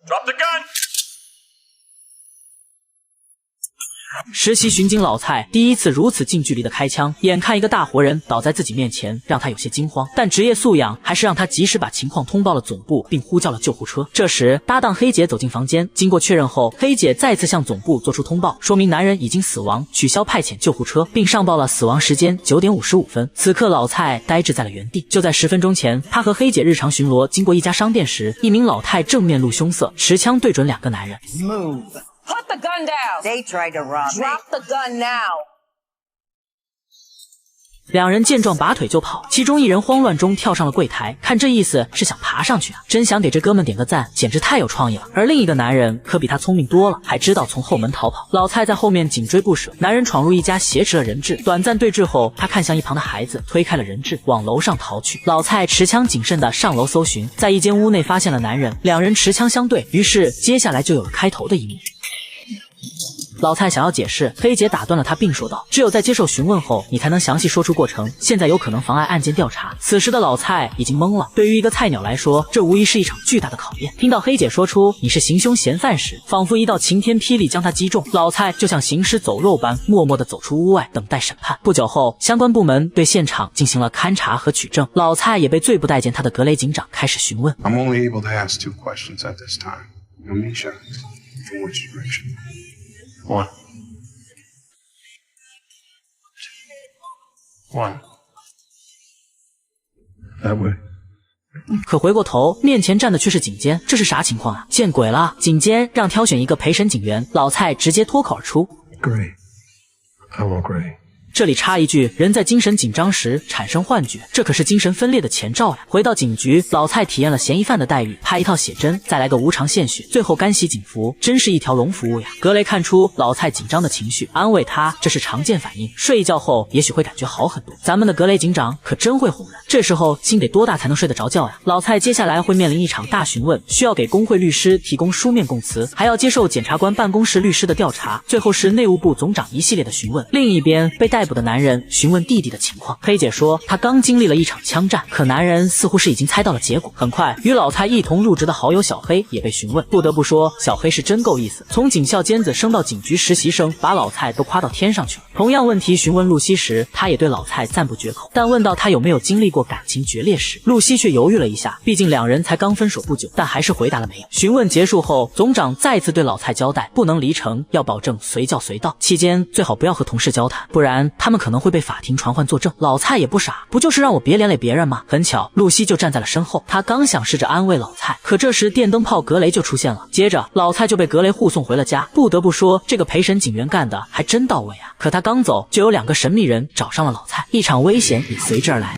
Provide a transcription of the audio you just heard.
Drop the gun! 实习巡警老蔡第一次如此近距离的开枪，眼看一个大活人倒在自己面前，让他有些惊慌，但职业素养还是让他及时把情况通报了总部，并呼叫了救护车。这时，搭档黑姐走进房间，经过确认后，黑姐再次向总部做出通报，说明男人已经死亡，取消派遣救护车，并上报了死亡时间9点55分。此刻，老蔡呆滞在了原地。就在10分钟前，他和黑姐日常巡逻经过一家商店时，一名老太正面露凶色，持枪对准2个男人。Move.Put the gun down. They tried to rob me. Drop the gun now. 两人见状拔腿就跑，其中一人慌乱中跳上了柜台，看这意思是想爬上去啊，真想给这哥们点个赞，简直太有创意了。而另一个男人可比他聪明多了，还知道从后门逃跑。老蔡在后面紧追不舍，男人闯入一家挟持了人质，短暂对峙后，他看向一旁的孩子，推开了人质，往楼上逃去。老蔡持枪谨慎地上楼搜寻，在一间屋内发现了男人，两人持枪相对，于是接下来就有了开头的一幕。老蔡想要解释，黑姐打断了他，并说道：“只有在接受询问后，你才能详细说出过程，现在有可能妨碍案件调查。”此时的老蔡已经懵了，对于一个菜鸟来说，这无疑是一场巨大的考验。听到黑姐说出“你是行凶嫌犯”时，仿佛一道晴天霹雳将他击中，老蔡就像行尸走肉般默默地走出屋外，等待审判。不久后，相关部门对现场进行了勘查和取证，老蔡也被最不待见他的格雷警长开始询问。I'm only able to ask 2 questions at this time. Misha, in which direction? 1. That way. 可回过头，面前站的却是警监，这是啥情况啊？见鬼了！警监让挑选一个陪审警员，老蔡直接脱口而出 Gray. I want Gray. 这里插一句，人在精神紧张时产生幻觉，这可是精神分裂的前兆呀。回到警局，老蔡体验了嫌疑犯的待遇，拍一套写真，再来个无偿献血，最后干洗警服，真是一条龙服务呀。格雷看出老蔡紧张的情绪，安慰他这是常见反应，睡一觉后也许会感觉好很多。咱们的格雷警长可真会哄人，这时候心得多大才能睡得着觉呀？老蔡接下来会面临一场大询问，需要给工会律师提供书面供词，还要接受检察官办公室律师的调查，最后是内务部总长一系列的询问。另一边，被逮捕的男人询问弟弟的情况，黑姐说他刚经历了一场枪战，可男人似乎是已经猜到了结果。很快，与老蔡一同入职的好友小黑也被询问，不得不说小黑是真够意思，从警校尖子升到警局实习生，把老蔡都夸到天上去了。同样问题询问露西时，他也对老蔡赞不绝口，但问到他有没有经历过感情决裂时，露西却犹豫了一下，毕竟两人才刚分手不久，但还是回答了没有。询问结束后，总长再次对老蔡交代，不能离城，要保证随叫随到，期间最好不要和同事交谈，不然他们可能会被法庭传唤作证。老蔡也不傻，不就是让我别连累别人吗？很巧，露西就站在了身后，他刚想试着安慰老蔡，可这时电灯泡格雷就出现了，接着老蔡就被格雷护送回了家。不得不说，这个陪审警员干的还真到位啊！可他刚走，就有2个神秘人找上了老蔡，一场危险也随之而来。